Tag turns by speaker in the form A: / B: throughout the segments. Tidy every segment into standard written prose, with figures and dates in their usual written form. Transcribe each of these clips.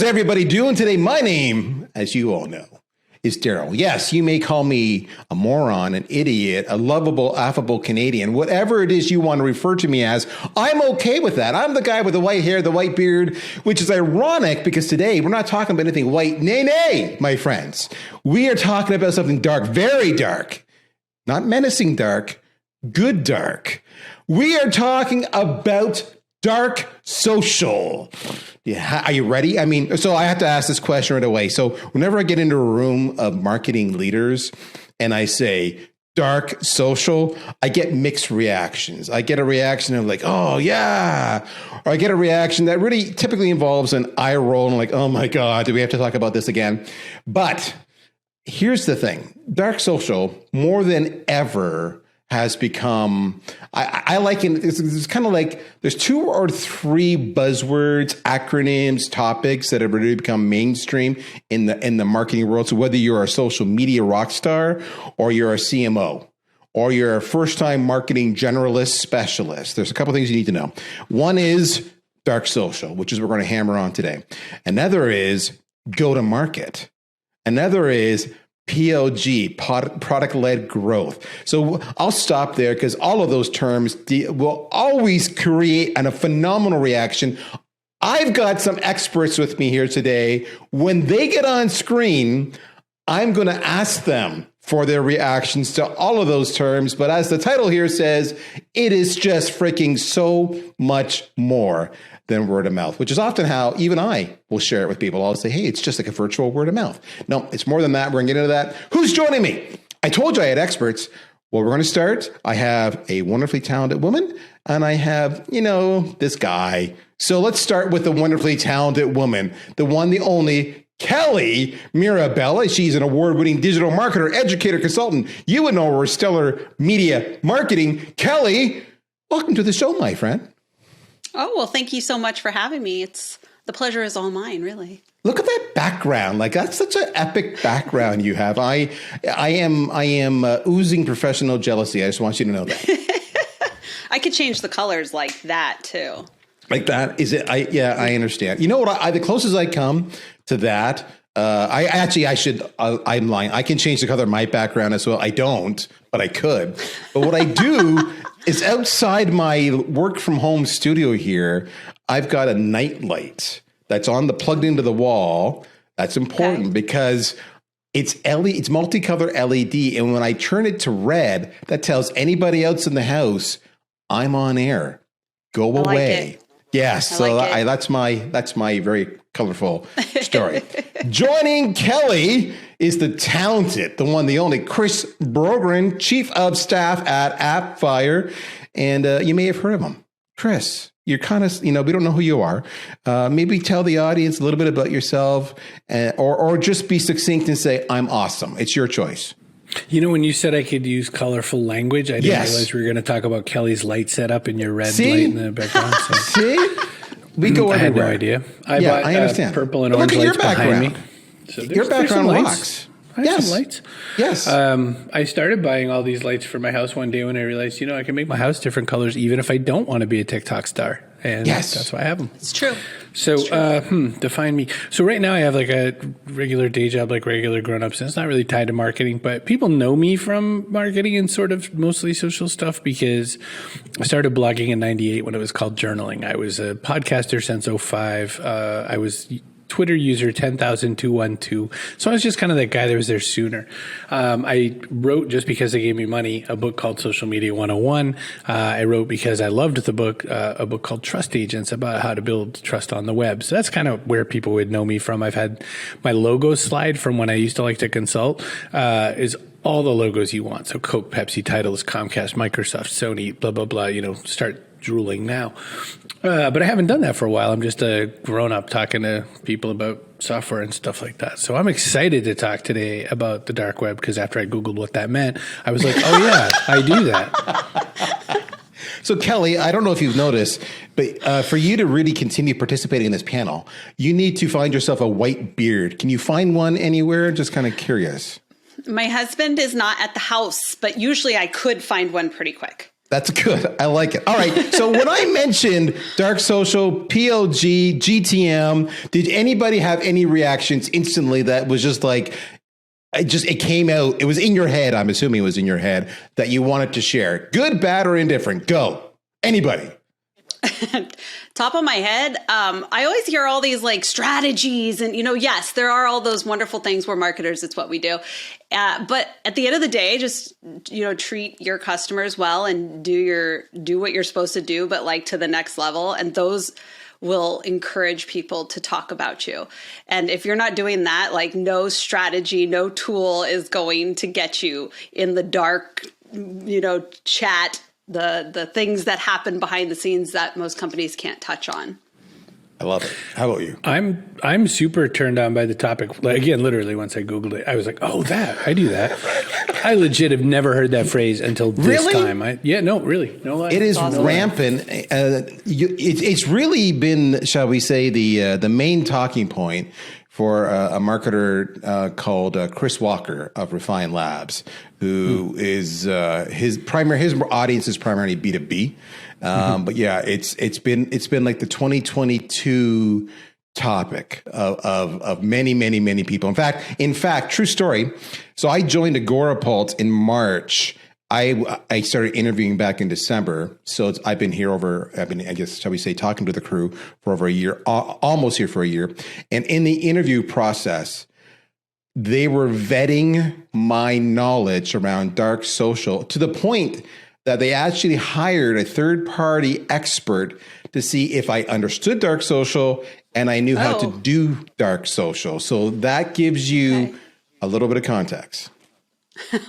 A: How's everybody doing today? My name, as you all know, is Daryl. Yes, you may call me a moron, an idiot, a lovable, affable Canadian, whatever it is you want to refer to me as. I'm okay with that. I'm the guy with the white hair, the white beard, which is ironic because today we're not talking about anything white. Nay, nay, my friends. We are talking about something dark, very dark, not menacing dark, good dark. We are talking about dark social. Yeah, are you ready? I mean, so I have to ask this question right away. So whenever I get into a room of marketing leaders and I say dark social, I get mixed reactions. I get a reaction of like, oh yeah. Or I get a reaction that really typically involves an eye roll and like, oh my God, do we have to talk about this again? But here's the thing. Dark social, more than ever, has become, I like it. It's kind of like there's 2 or 3 buzzwords, acronyms, topics that have really become mainstream in the marketing world. So whether you're a social media rock star or you're a CMO or you're a first-time marketing generalist specialist, there's a couple things you need to know. One is dark social, which is what we're going to hammer on today. Another is go-to-market. Another is PLG, product-led growth. So I'll stop there because all of those terms will always create a phenomenal reaction. I've got some experts with me here today. When they get on screen, I'm going to ask them for their reactions to all of those terms. But as the title here says, it is just freaking so much more than word of mouth, which is often how even I will share it with people. I'll say, hey, it's just like a virtual word of mouth. No, it's more than that. We're going to get into that. Who's joining me? I told you I had experts. Well, we're going to start. I have a wonderfully talented woman and I have, this guy. So let's start with the wonderfully talented woman, the one, the only Kelly Mirabella. She's an award-winning digital marketer, educator, consultant. You would know her as Stellar Media Marketing. Kelly, welcome to the show, my friend.
B: Oh, well, thank you so much for having me. The pleasure is all mine, really.
A: Look at that background. Like that's such an epic background you have. I am oozing professional jealousy. I just want you to know that.
B: I could change the colors like that too.
A: Like that? Is it? I understand. You know what? The closest I come to that, I'm lying. I can change the color of my background as well. I don't, but I could. But what I do is outside my work from home studio here, I've got a night light that's plugged into the wall. That's important because it's multicolor LED. And when I turn it to red, that tells anybody else in the house, I'm on air. Go away. Yes. So that's my very colorful story. Joining Kelly is the talented, the one, the only Chris Brogren, Chief of Staff at AppFire. And you may have heard of him. Chris, you're kind of, we don't know who you are. Maybe tell the audience a little bit about yourself or just be succinct and say, I'm awesome. It's your choice.
C: When you said I could use colorful language, I didn't realize we were going to talk about Kelly's light setup and your red light in the background. So.
A: See? We go everywhere.
C: I had no idea. I understand. Purple and orange lights behind me. So
A: your background rocks.
C: I have some lights.
A: Yes.
C: I started buying all these lights for my house one day when I realized, I can make my house different colors even if I don't want to be a TikTok star. And that's why I have them.
B: It's true.
C: So, define me. So right now I have like a regular day job, like regular grown-ups, and it's not really tied to marketing, but people know me from marketing and sort of mostly social stuff because I started blogging in 98 when it was called journaling. I was a podcaster since 05. I was Twitter user 10,212. So I was just kind of that guy that was there sooner. I wrote, just because they gave me money, a book called Social Media 101. I wrote because I loved the book, a book called Trust Agents, about how to build trust on the web. So that's kind of where people would know me from. I've had my logo slide from when I used to like to consult, is all the logos you want. So Coke, Pepsi, Titles, Comcast, Microsoft, Sony, blah, blah, blah, start drooling now. But I haven't done that for a while. I'm just a grown-up talking to people about software and stuff like that. So I'm excited to talk today about the dark web because after I Googled what that meant, I was like, oh, yeah, I do that.
A: So, Kelly, I don't know if you've noticed, but for you to really continue participating in this panel, you need to find yourself a white beard. Can you find one anywhere? Just kind of curious.
B: My husband is not at the house, but usually I could find one pretty quick.
A: That's good. I like it. All right. So when I mentioned dark social, PLG, GTM, did anybody have any reactions instantly that was just like, it came out, it was in your head, I'm assuming it was in your head, that you wanted to share? Good, bad, or indifferent? Go. Anybody.
B: Top of my head, I always hear all these like strategies and, yes, there are all those wonderful things. We're marketers. It's what we do. But at the end of the day, just, treat your customers well and do what you're supposed to do, but like to the next level. And those will encourage people to talk about you. And if you're not doing that, like no strategy, no tool is going to get you in the dark, chat, the things that happen behind the scenes that most companies can't touch on.
A: I love it. How about you?
C: I'm super turned on by the topic. Like, again, literally, once I Googled it, I was like, oh, I do that. I legit have never heard that phrase until this time. Really. No lie.
A: It is rampant. It's really been, shall we say, the main talking point for a marketer called Chris Walker of Refine Labs, who is his audience is primarily B2B. But yeah, it's been like the 2022 topic of many people. In fact, true story. So I joined Agorapulse in March. I started interviewing back in December. So I've been, I guess, shall we say, talking to the crew for over a year, almost here for a year. And in the interview process, they were vetting my knowledge around dark social to the point that they actually hired a third-party expert to see if I understood dark social and I knew how to do dark social. So that gives you a little bit of context.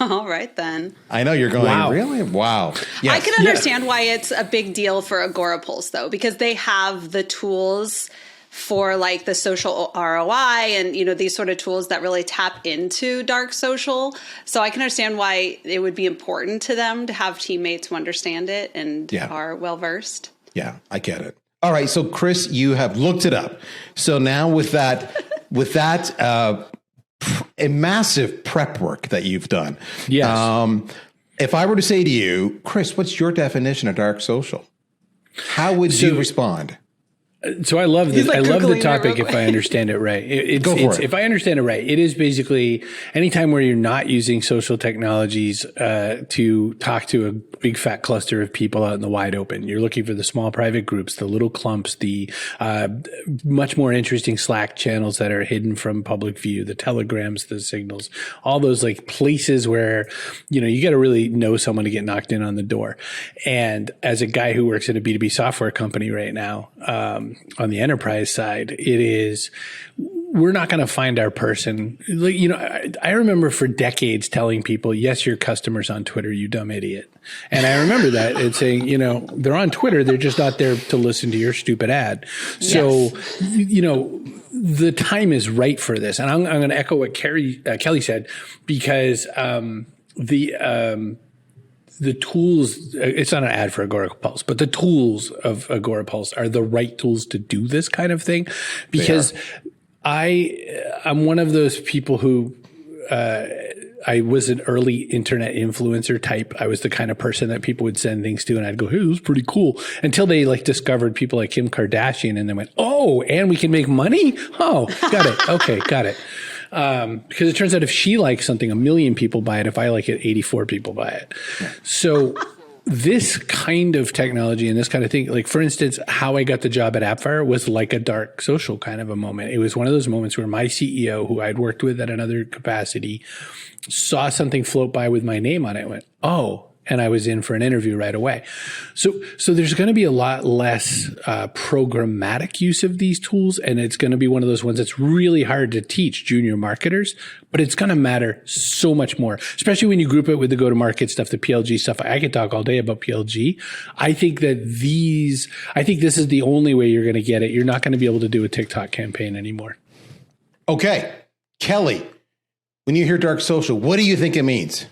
B: All right, then.
A: I know you're going,
C: wow.
A: Really? Wow. Yes.
B: I can understand why it's a big deal for Agorapulse, though, because they have the tools for like the social ROI and, these sort of tools that really tap into dark social. So I can understand why it would be important to them to have teammates who understand it and are well-versed.
A: Yeah, I get it. All right. So Chris, you have looked it up. So now with that, a massive prep work that you've done.
C: Yes.
A: If I were to say to you, Chris, what's your definition of dark social? How would you respond?
C: So I love this. I love the topic if I understand it right. If I understand it right, it is basically anytime where you're not using social technologies to talk to a big fat cluster of people out in the wide open. You're looking for the small private groups, the little clumps, the much more interesting Slack channels that are hidden from public view, the telegrams, the signals, all those like places where, you got to really know someone to get knocked in on the door. And as a guy who works at a B2B software company right now, on the enterprise side, we're not going to find our person. Like, I remember for decades telling people, yes, your customers on Twitter, you dumb idiot. And I remember that and saying, they're on Twitter. They're just not there to listen to your stupid ad. So, the time is right for this. And I'm going to echo what Kelly said, because the tools, it's not an ad for Agorapulse, but the tools of Agorapulse are the right tools to do this kind of thing, because I'm one of those people who, I was an early internet influencer type. I was the kind of person that people would send things to and I'd go, hey, this is pretty cool, until they like discovered people like Kim Kardashian and then went, oh, and we can make money? Oh, got it. Okay. Got it. Because it turns out if she likes something, 1 million people buy it. If I like it, 84 people buy it. So this kind of technology and this kind of thing, like for instance, how I got the job at AppFire was like a dark social kind of a moment. It was one of those moments where my CEO, who I'd worked with at another capacity, saw something float by with my name on it and went, oh, and I was in for an interview right away. So there's going to be a lot less programmatic use of these tools, and it's going to be one of those ones that's really hard to teach junior marketers, but it's going to matter so much more, especially when you group it with the go-to-market stuff, the PLG stuff. I could talk all day about PLG. I think this is the only way you're going to get it. You're not going to be able to do a TikTok campaign anymore.
A: Okay. Kelly, when you hear dark social, what do you think it means?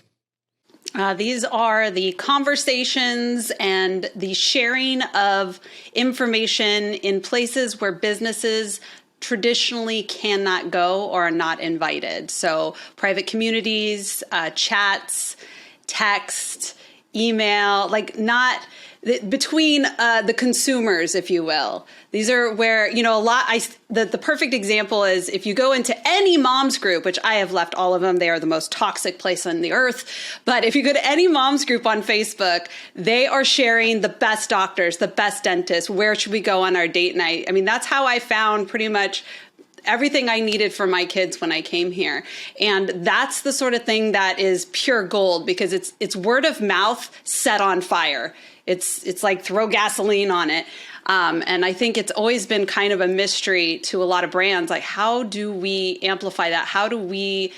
B: These are the conversations and the sharing of information in places where businesses traditionally cannot go or are not invited. So private communities, chats, text, email, like not between the consumers, if you will. These are where, you know, the perfect example is if you go into any mom's group, which I have left all of them, they are the most toxic place on the earth. But if you go to any mom's group on Facebook, they are sharing the best doctors, the best dentists, where should we go on our date night? I mean, that's how I found pretty much everything I needed for my kids when I came here. And that's the sort of thing that is pure gold, because it's word of mouth set on fire. It's like throw gasoline on it. And I think it's always been kind of a mystery to a lot of brands. Like, how do we amplify that? How do we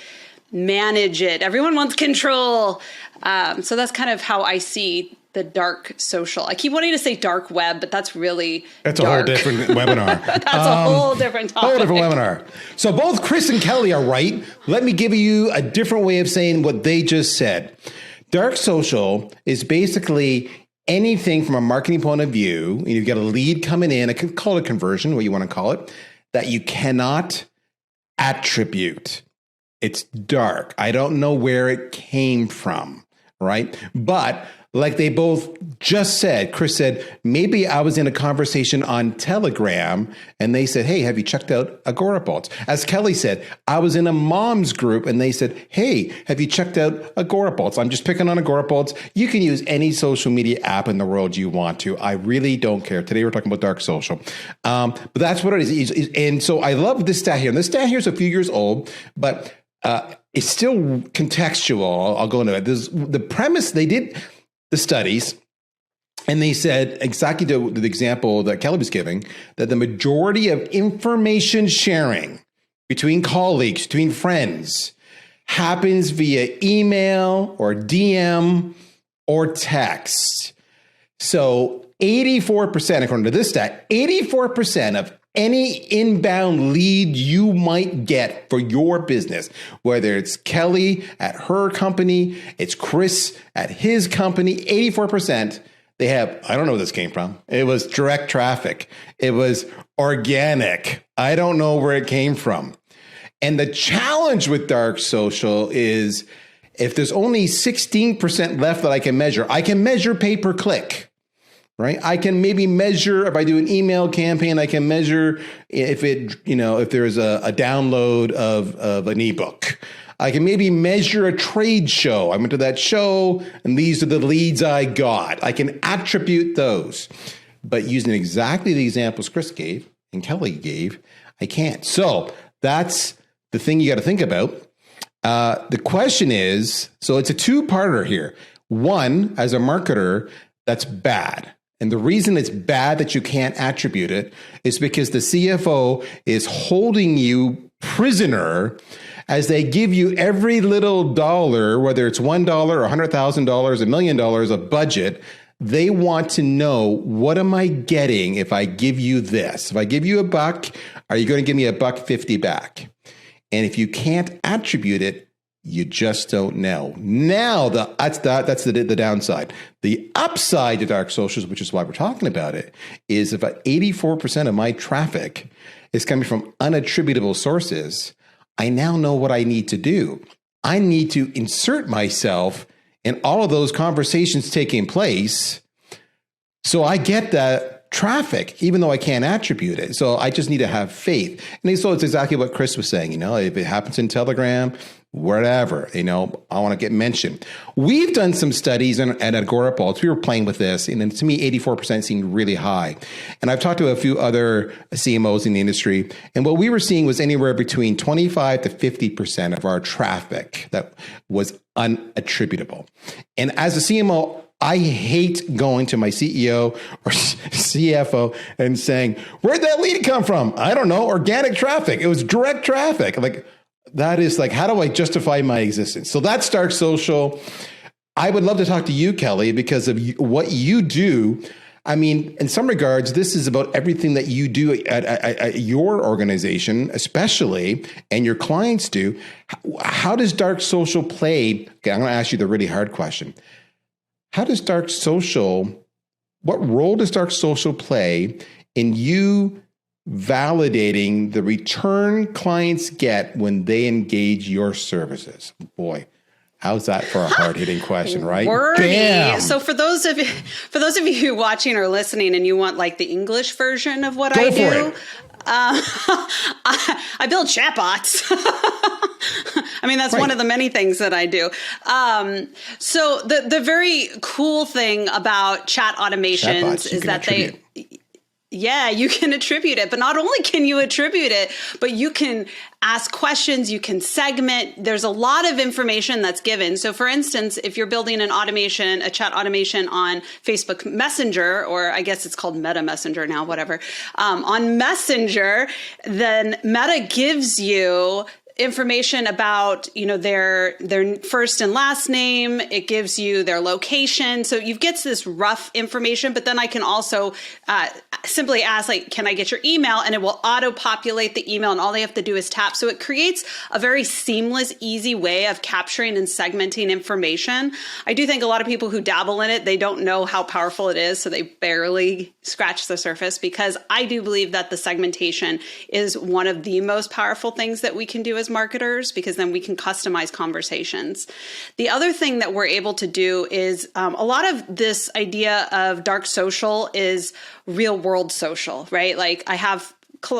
B: manage it? Everyone wants control. So that's kind of how I see the dark social. I keep wanting to say dark web, but that's really
A: That's
B: dark.
A: a whole different webinar.
B: That's a whole different topic.
A: Whole different webinar. So both Chris and Kelly are right. Let me give you a different way of saying what they just said. Dark social is basically anything from a marketing point of view. You've got a lead coming in, I can call it a conversion, what you want to call it, that you cannot attribute. It's dark. I don't know where it came from, right? But like they both just said, Chris said, maybe I was in a conversation on Telegram and they said, hey, have you checked out Agorapulse? As Kelly said, I was in a mom's group and they said, hey, have you checked out Agorapulse? I'm just picking on Agorapulse. You can use any social media app in the world you want to. I really don't care. Today we're talking about dark social. But that's what it is. And so I love this stat here. And this stat here is a few years old, but it's still contextual. I'll go into it. The premise, they did the studies, and they said exactly the example that Kelly was giving, that the majority of information sharing between colleagues, between friends, happens via email or DM or text. So 84%, according to this stat, 84% of any inbound lead you might get for your business, whether it's Kelly at her company, it's Chris at his company, 84%, they have, I don't know where this came from. It was direct traffic. It was organic. I don't know where it came from. And the challenge with dark social is if there's only 16% left that I can measure pay-per-click. Right. I can maybe measure if I do an email campaign, I can measure if there's a download of an ebook. I can maybe measure a trade show. I went to that show and these are the leads I got. I can attribute those. But using exactly the examples Chris gave and Kelly gave, I can't. So that's the thing you got to think about. The question is, so it's a two-parter here. One, as a marketer, that's bad. And the reason it's bad that you can't attribute it is because the CFO is holding you prisoner as they give you every little dollar, whether it's $1 or $100,000, $1 million of budget. They want to know, what am I getting if I give you this? If I give you $1, are you going to give me $1.50 back? And if you can't attribute it, you just don't know. Now, that's the downside. The upside to dark socials, which is why we're talking about it, is if 84% of my traffic is coming from unattributable sources, I now know what I need to do. I need to insert myself in all of those conversations taking place so I get that traffic, even though I can't attribute it. So I just need to have faith. And so it's exactly what Chris was saying. If it happens in Telegram, whatever, I want to get mentioned. We've done some studies at Agorapulse. We were playing with this, and to me, 84% seemed really high. And I've talked to a few other CMOs in the industry, and what we were seeing was anywhere between 25 to 50% of our traffic that was unattributable. And as a CMO, I hate going to my CEO or CFO and saying, where'd that lead come from? I don't know, organic traffic. It was direct traffic. Like, that is like, how do I justify my existence? So that's dark social. I would love to talk to you, Kelly, because of what you do. I mean, in some regards, this is about everything that you do at your organization, especially, and your clients do. How does dark social play? Okay, I'm going to ask you the really hard question. What role does dark social play in you validating the return clients get when they engage your services? Boy, How's that for a hard-hitting question, right?
B: Wordy.
A: Bam!
B: So for those of you watching or listening, and you want like the English version of what I
A: Go
B: do,
A: for it.
B: I build chatbots. I mean, that's one of the many things that I do. So the very cool thing about chat automations is that you can attribute it, but not only can you attribute it, but you can ask questions, you can segment. There's a lot of information that's given. So for instance, if you're building a chat automation on Facebook Messenger, or I guess it's called Meta Messenger now, whatever, on Messenger, then Meta gives you information about, their first and last name. It gives you their location. So you get this rough information, but then I can also simply ask, like, can I get your email? And it will auto-populate the email, and all they have to do is tap. So it creates a very seamless, easy way of capturing and segmenting information. I do think a lot of people who dabble in it, they don't know how powerful it is, so they barely scratch the surface, because I do believe that the segmentation is one of the most powerful things that we can do as marketers, because then we can customize conversations. The other thing that we're able to do is a lot of this idea of dark social is real world social, right? Like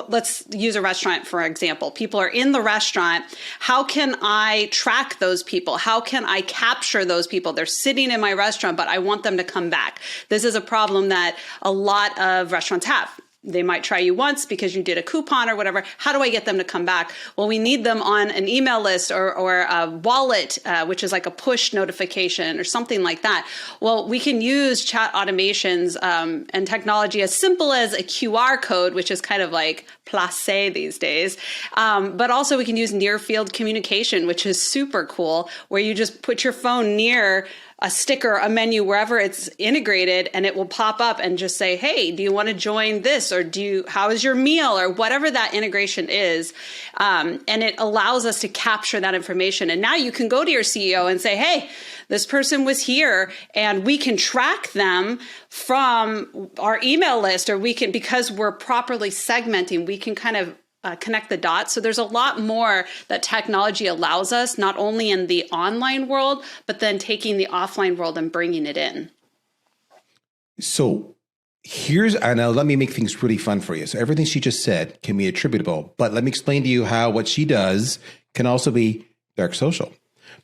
B: let's use a restaurant, for example. People are in the restaurant. How can I track those people? How can I capture those people? They're sitting in my restaurant, but I want them to come back. This is a problem that a lot of restaurants have. They might try you once because you did a coupon or whatever. How do I get them to come back? Well, we need them on an email list or a wallet, which is like a push notification or something like that. Well, we can use chat automations and technology as simple as a QR code, which is kind of like placé these days. But also we can use near field communication, which is super cool, where you just put your phone near a sticker, a menu, wherever it's integrated, and it will pop up and just say, hey, do you want to join this? Or how is your meal? Or whatever that integration is. And it allows us to capture that information. And now you can go to your CEO and say, hey, this person was here, and we can track them from our email list, or we can, because we're properly segmenting, we can kind of connect the dots. So there's a lot more that technology allows us, not only in the online world, but then taking the offline world and bringing it in.
A: So I know, let me make things really fun for you. So everything she just said can be attributable, but let me explain to you how what she does can also be dark social.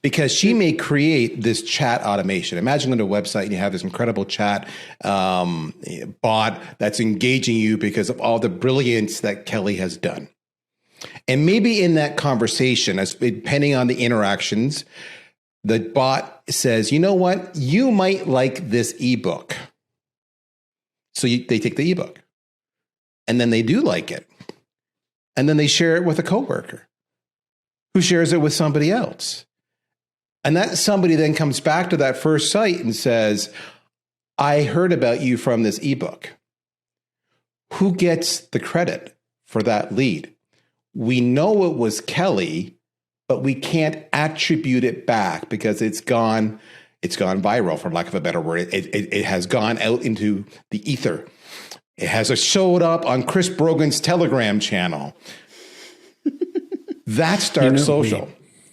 A: Because she may create this chat automation. Imagine going to a website and you have this incredible chat bot that's engaging you because of all the brilliance that Kelly has done. And maybe in that conversation, depending on the interactions, the bot says, you know what? You might like this ebook. So they take the ebook. And then they do like it. And then they share it with a coworker who shares it with somebody else. And that somebody then comes back to that first site and says, I heard about you from this ebook. Who gets the credit for that lead? We know it was Kelly, but we can't attribute it back because it's gone viral, for lack of a better word. It has gone out into the ether. It has showed up on Chris Brogan's Telegram channel. That's dark social.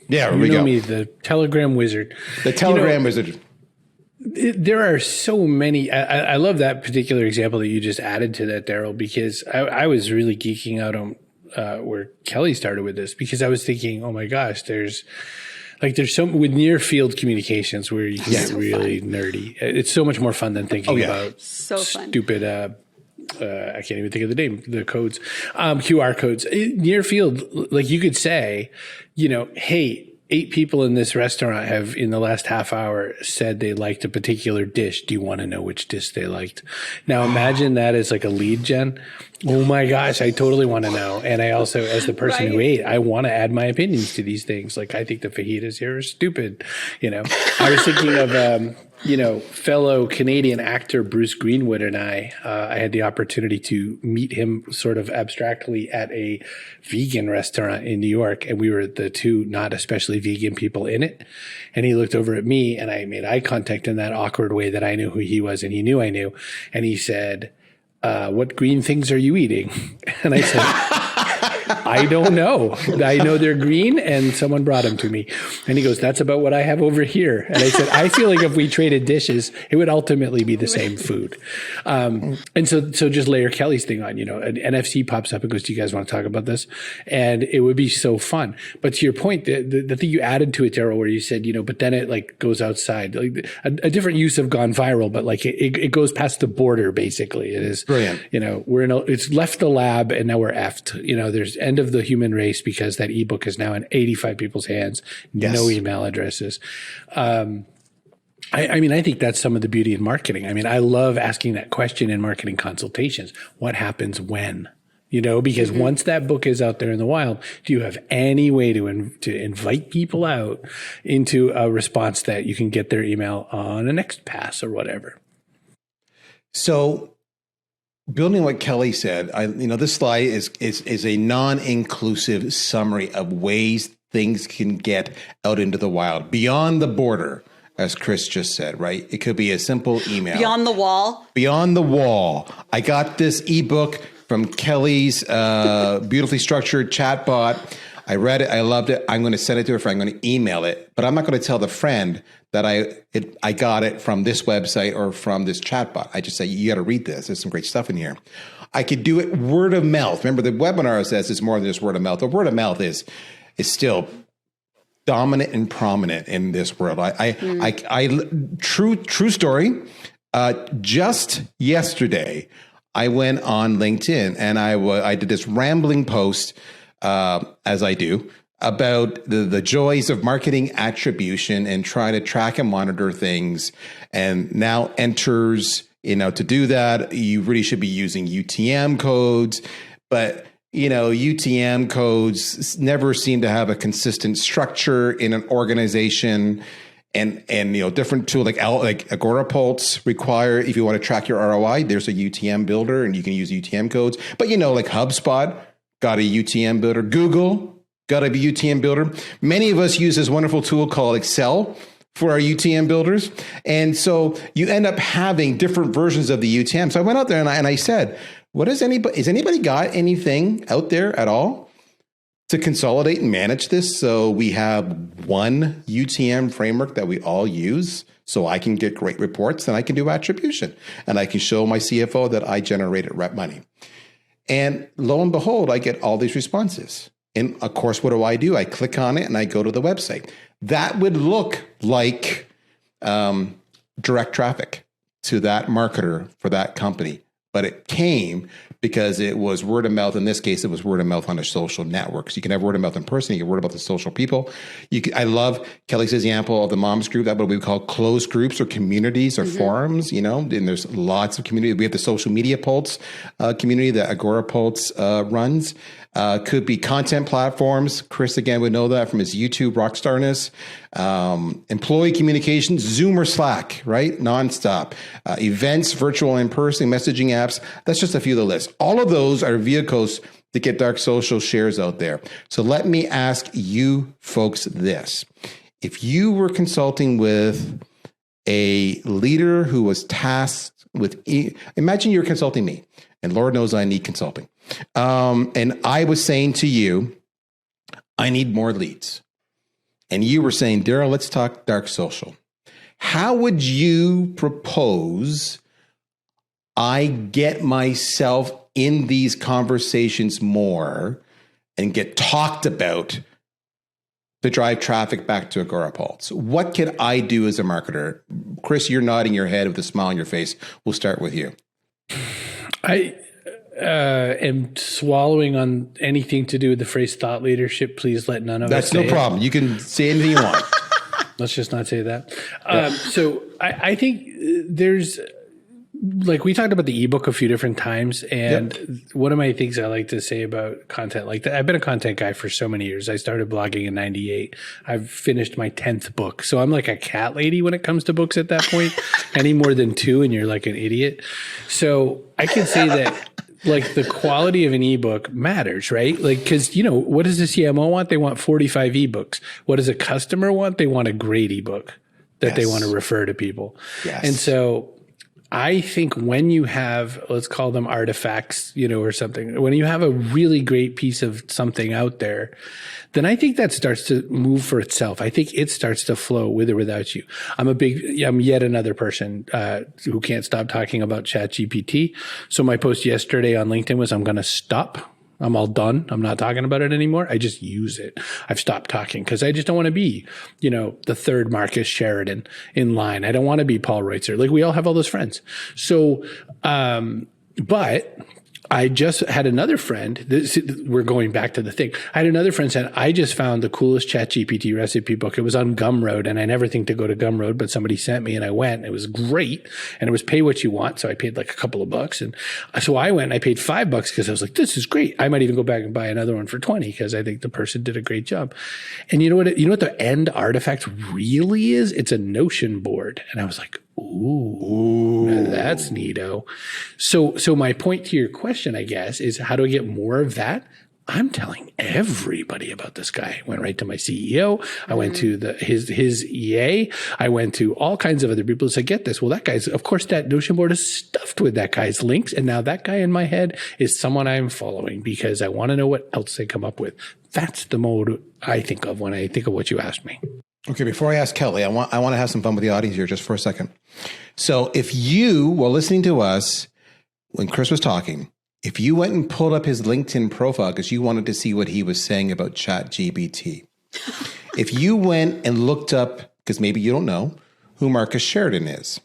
A: Yeah,
C: you know me, the Telegram wizard.
A: The Telegram wizard.
C: There are so many. I love that particular example that you just added to that, Daryl, because I was really geeking out on where Kelly started with this, because I was thinking, oh my gosh, there's some with near field communications where you can get really nerdy. It's so much more fun than thinking about stupid. I can't even think of the name, the codes, QR codes. Near field, like you could say, hey, 8 people in this restaurant have in the last half hour said they liked a particular dish. Do you want to know which dish they liked? Now imagine that as like a lead gen. Oh my gosh, I totally want to know. And I also, as the person who ate, I want to add my opinions to these things. Like, I think the fajitas here are stupid. I was thinking of, fellow Canadian actor Bruce Greenwood and I had the opportunity to meet him sort of abstractly at a vegan restaurant in New York. And we were the two not especially vegan people in it. And he looked over at me and I made eye contact in that awkward way that I knew who he was and he knew I knew. And he said, what green things are you eating? And I said, I don't know. I know they're green and someone brought them to me. And he goes, that's about what I have over here. And I said, I feel like if we traded dishes, it would ultimately be the same food. And so just layer Kelly's thing on, an NFC pops up and goes, do you guys want to talk about this? And it would be so fun. But to your point, the thing you added to it, Daryl, where you said, but then it like goes outside, like a different use of gone viral, but like it goes past the border, basically. It is
A: brilliant.
C: It's left the lab and now we're effed. There's end of the human race because that ebook is now in 85 people's hands, no email addresses. I think that's some of the beauty in marketing. I love asking that question in marketing consultations. What happens when? Because once that book is out there in the wild, do you have any way to invite people out into a response that you can get their email on a next pass or whatever?
A: So building what Kelly said, this slide is a non-inclusive summary of ways things can get out into the wild, beyond the border, as Chris just said, right? It could be a simple email.
B: Beyond the wall.
A: Beyond the wall. I got this ebook from Kelly's beautifully structured chatbot. I read it. I loved it. I'm going to send it to her friend. I'm going to email it, but I'm not going to tell the friend that I got it from this website or from this chatbot. I just say, you got to read this. There's some great stuff in here. I could do it word of mouth. Remember, the webinar says it's more than just word of mouth. The word of mouth is still dominant and prominent in this world. True story. Just yesterday, I went on LinkedIn and I did this rambling post, as I do, about the joys of marketing attribution and try to track and monitor things. And now enters, to do that, you really should be using UTM codes. But, UTM codes never seem to have a consistent structure in an organization. And different tool like Agorapulse require, if you want to track your ROI, there's a UTM builder and you can use UTM codes. But like HubSpot got a UTM builder, Google got a UTM builder. Many of us use this wonderful tool called Excel for our UTM builders. And so you end up having different versions of the UTM. So I went out there and I said, has anybody got anything out there at all to consolidate and manage this so we have one UTM framework that we all use so I can get great reports and I can do attribution and I can show my CFO that I generated rep money. And lo and behold, I get all these responses. And of course, what do? I click on it and I go to the website. That would look like direct traffic to that marketer for that company. But it came because it was word of mouth. In this case, it was word of mouth on a social network. So you can have word of mouth in person. You get word about the social people. I love Kelly's example of the moms group. That's what we call closed groups or communities or forums, and there's lots of community. We have the social media pulse community that Agorapulse runs. Could be content platforms. Chris, again, would know that from his YouTube rockstarness. Employee communications, Zoom or Slack, right? Nonstop. Events, virtual and in-person, messaging apps. That's just a few of the list. All of those are vehicles to get dark social shares out there. So let me ask you folks this. If you were consulting with a leader who was tasked with, imagine you're consulting me, and Lord knows I need consulting. And I was saying to you, I need more leads. And you were saying, Daryl, let's talk dark social. How would you propose I get myself in these conversations more and get talked about to drive traffic back to Agorapulse? What could I do as a marketer? Chris, you're nodding your head with a smile on your face. We'll start with you.
C: I am swallowing on anything to do with the phrase thought leadership. Please let none of us say
A: That's no problem. You can say anything you want.
C: Let's just not say that. So I think there's, like, we talked about the ebook a few different times, and one of my things I like to say about content like that, I've been a content guy for so many years. I started blogging in 98. I've finished my 10th book. So I'm like a cat lady when it comes to books at that point. Any more than 2 and you're like an idiot. So I can say that, like, the quality of an ebook matters, right? Like, because, what does the CMO want? They want 45 ebooks. What does a customer want? They want a great ebook that they want to refer to people. Yes. And so I think when you have, let's call them artifacts, or something, when you have a really great piece of something out there, then I think that starts to move for itself. I think it starts to flow with or without you. I'm yet another person who can't stop talking about ChatGPT. So my post yesterday on LinkedIn was, I'm going to stop. I'm all done. I'm not talking about it anymore. I just use it. I've stopped talking because I just don't want to be, the third Marcus Sheridan in line. I don't want to be Paul Reutzer. Like, we all have all those friends. So, but I just had another friend. We're going back to the thing. I had another friend said, I just found the coolest ChatGPT recipe book. It was on Gumroad, and I never think to go to Gumroad, but somebody sent me and I went. It was great. And it was pay what you want. So I paid like a couple of bucks. And so I went and I paid $5 because I was like, this is great. I might even go back and buy another one for 20 because I think the person did a great job. And you know what the end artifact really is? It's a Notion board. And I was like, ooh, that's neato. So my point to your question, I guess, is how do I get more of that? I'm telling everybody about this guy. I went right to my CEO. I went to his EA. I went to all kinds of other people to say, get this. Well, that guy's, of course, that Notion board is stuffed with that guy's links. And now that guy in my head is someone I'm following because I want to know what else they come up with. That's the mode I think of when I think of what you asked me.
A: Okay, before I ask Kelly, I want to have some fun with the audience here just for a second. So if you were listening to us when Chris was talking, if you went and pulled up his LinkedIn profile because you wanted to see what he was saying about ChatGPT, if you went and looked up, because maybe you don't know who Marcus Sheridan is,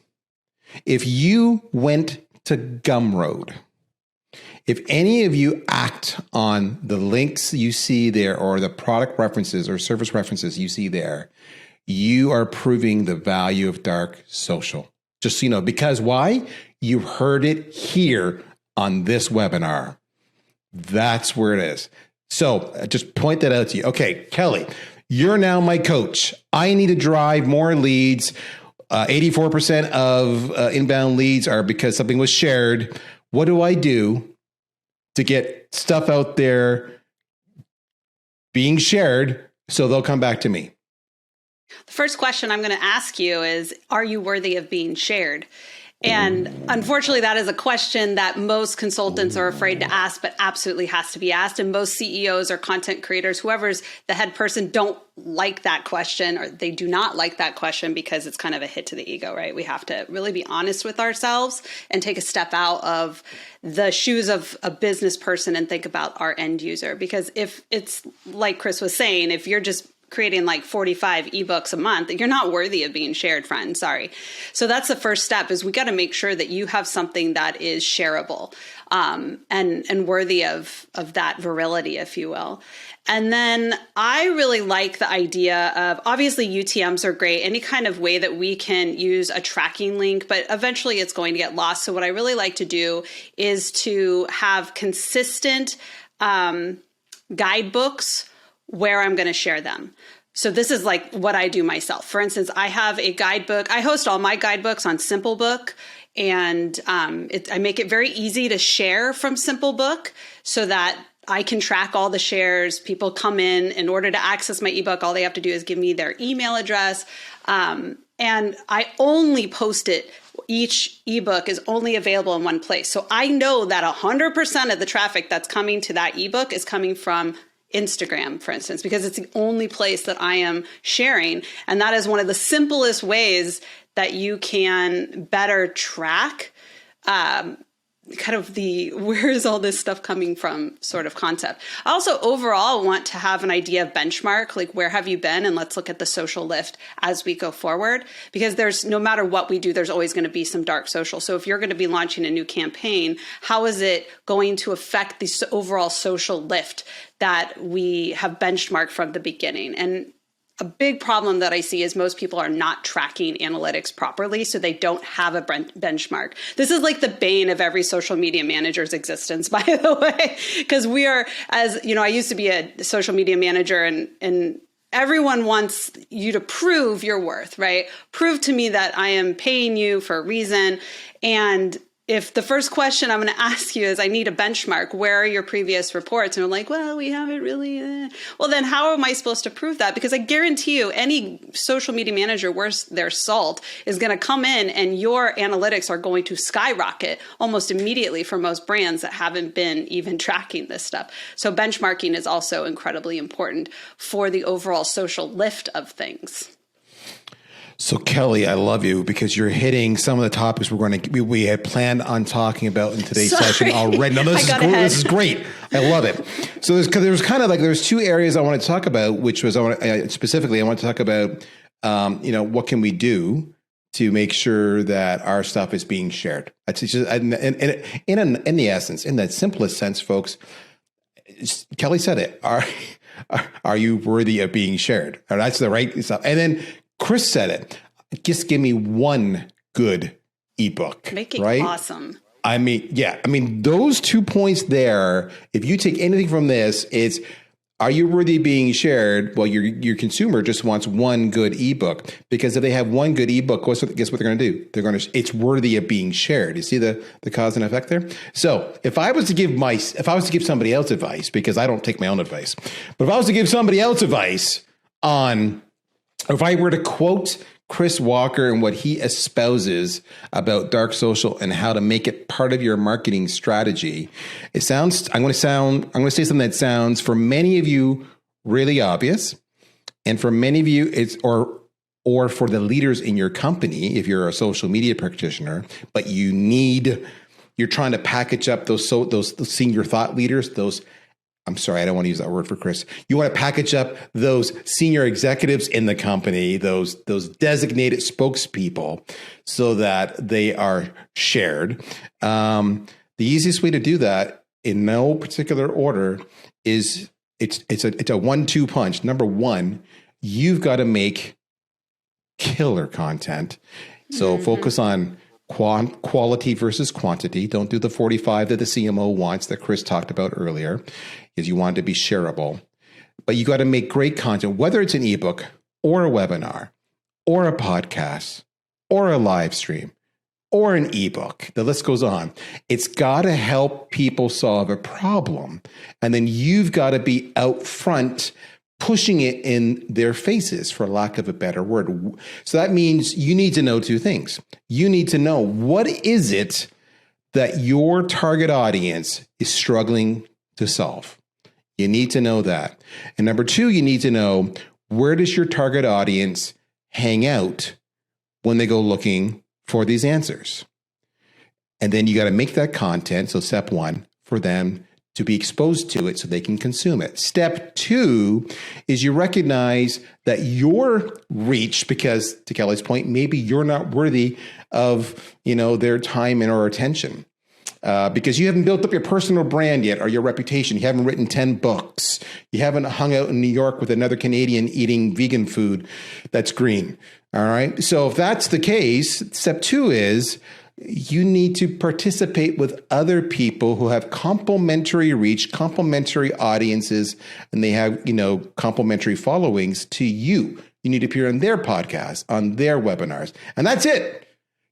A: if you went to Gumroad, if any of you act on the links you see there or the product references or service references you see there, you are proving the value of dark social. Just so you know, because why? You heard it here on this webinar. That's where it is. So just point that out to you. Okay, Kelly, you're now my coach. I need to drive more leads. 84% of inbound leads are because something was shared. What do I do to get stuff out there being shared so they'll come back to me?
B: The first question I'm going to ask you is, are you worthy of being shared? And unfortunately, that is a question that most consultants are afraid to ask, but absolutely has to be asked. And most CEOs or content creators, whoever's the head person, don't like that question, or they do not like that question because it's kind of a hit to the ego, right? We have to really be honest with ourselves and take a step out of the shoes of a business person and think about our end user. Because if it's like Chris was saying, if you're just creating like 45 ebooks a month, you're not worthy of being shared, friend. Sorry. So that's the first step, is we got to make sure that you have something that is shareable and worthy of that virility, if you will. And then I really like the idea of, obviously UTMs are great, any kind of way that we can use a tracking link, but eventually it's going to get lost. So what I really like to do is to have consistent guidebooks where I'm going to share them. So this is like what I do myself. For instance, I have a guidebook. I host all my guidebooks on SimpleBook, and I make it very easy to share from SimpleBook so that I can track all the shares. People come in order to access my ebook. All they have to do is give me their email address. And I only post it. Each ebook is only available in one place. So I know that 100% of the traffic that's coming to that ebook is coming from Instagram, for instance, because it's the only place that I am sharing. And that is one of the simplest ways that you can better track kind of the where is all this stuff coming from sort of concept. I also overall want to have an idea of benchmark, like where have you been? And let's look at the social lift as we go forward, because there's, no matter what we do, there's always going to be some dark social. So if you're going to be launching a new campaign, how is it going to affect the overall social lift that we have benchmarked from the beginning? And a big problem that I see is most people are not tracking analytics properly, so they don't have a benchmark. This is like the bane of every social media manager's existence, by the way, because we are, as you know, I used to be a social media manager, and everyone wants you to prove your worth, right? Prove to me that I am paying you for a reason. And if the first question I'm going to ask you is, I need a benchmark, where are your previous reports? And I'm like, well, we haven't really. Well, then how am I supposed to prove that? Because I guarantee you, any social media manager worth their salt is going to come in and your analytics are going to skyrocket almost immediately for most brands that haven't been even tracking this stuff. So benchmarking is also incredibly important for the overall social lift of things.
A: So Kelly, I love you because you're hitting some of the topics we had planned on talking about in today's session already. No, this is great. I love it. So there's two areas I want to talk about, which was I want to talk about what can we do to make sure that our stuff is being shared. It's just in the essence, in that simplest sense, folks. Kelly said it. Are you worthy of being shared? That's the right stuff. And then Chris said it. Just give me one good ebook.
B: Make it
A: right?
B: Awesome.
A: I mean, those 2 points there, if you take anything from this, it's, are you worthy of being shared? Well, your consumer just wants one good ebook, because if they have one good ebook, guess what they're going to do? It's worthy of being shared. You see the cause and effect there? So if I was to give somebody else advice, because I don't take my own advice, but if I was to give somebody else advice if I were to quote Chris Walker and what he espouses about dark social and how to make it part of your marketing strategy, I'm going to say something that sounds, for many of you, really obvious. And for many of you, it's, or for the leaders in your company, if you're a social media practitioner, but you're trying to package up those senior thought leaders, I'm sorry, I don't want to use that word for Chris. You want to package up those senior executives in the company, those designated spokespeople, so that they are shared. The easiest way to do that, in no particular order, is it's a 1-2 punch. Number one, you've got to make killer content. So focus on quality versus quantity. Don't do the 45 that the CMO wants that Chris talked about earlier, because you want it to be shareable. But you got to make great content, whether it's an ebook or a webinar or a podcast or a live stream or an ebook. The list goes on. It's got to help people solve a problem. And then you've got to be out front pushing it in their faces, for lack of a better word. So that means you need to know two things. You need to know, what is it that your target audience is struggling to solve? You need to know that. And number two, you need to know, where does your target audience hang out when they go looking for these answers? And then you got to make that content, so step one, for them to be exposed to it so they can consume it. Step two is you recognize that your reach, because to Kelly's point, maybe you're not worthy of, their time and or attention. Because you haven't built up your personal brand yet, or your reputation. You haven't written 10 books. You haven't hung out in New York with another Canadian eating vegan food that's green. All right. So if that's the case, step two is you need to participate with other people who have complementary reach, complementary audiences, and they have, complementary followings to you. You need to appear on their podcasts, on their webinars, and that's it.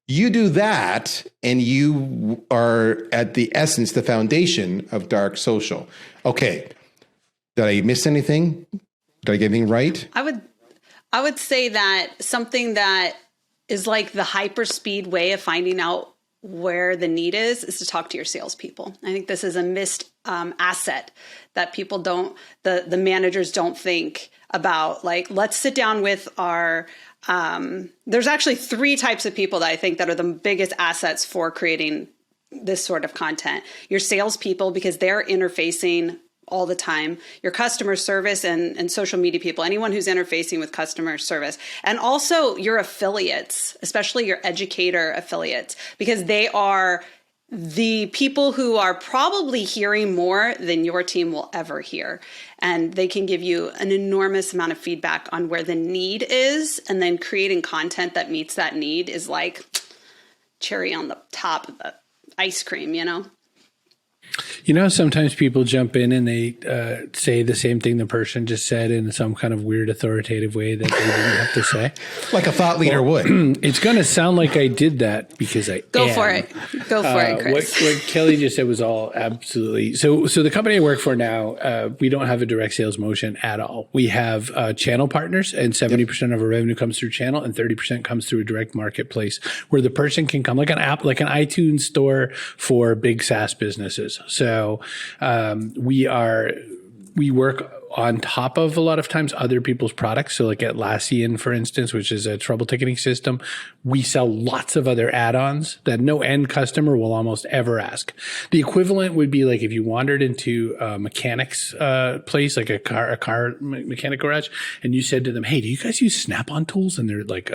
A: You do that, and you are at the essence, the foundation of dark social. Okay. Did I miss anything? Did I get anything right?
B: I would say that something that is like the hyperspeed way of finding out where the need is to talk to your salespeople. I think this is a missed asset that people the managers don't think about. Like, let's sit down with our, there's actually 3 types of people that I think that are the biggest assets for creating this sort of content. Your salespeople, because they're interfacing all the time, your customer service and social media people, anyone who's interfacing with customer service, and also your affiliates, especially your educator affiliates, because they are the people who are probably hearing more than your team will ever hear. And they can give you an enormous amount of feedback on where the need is. And then creating content that meets that need is like cherry on the top of the ice cream,
C: You know, sometimes people jump in and they say the same thing the person just said in some kind of weird authoritative way that they didn't have to say.
A: Like a thought leader would.
C: It's going to sound like I did that because I
B: Go
C: am.
B: for it. Go for it, Chris.
C: What Kelly just said was all absolutely. So the company I work for now, we don't have a direct sales motion at all. We have channel partners, and 70% of our revenue comes through channel, and 30% comes through a direct marketplace where the person can come, like an app, like an iTunes store for big SaaS businesses. So we work on top of a lot of times other people's products. So like Atlassian, for instance, which is a trouble ticketing system, we sell lots of other add-ons that no end customer will almost ever ask. The equivalent would be like if you wandered into a mechanics place, like a car mechanic garage, and you said to them, "Hey, do you guys use Snap-on tools?" And they're like,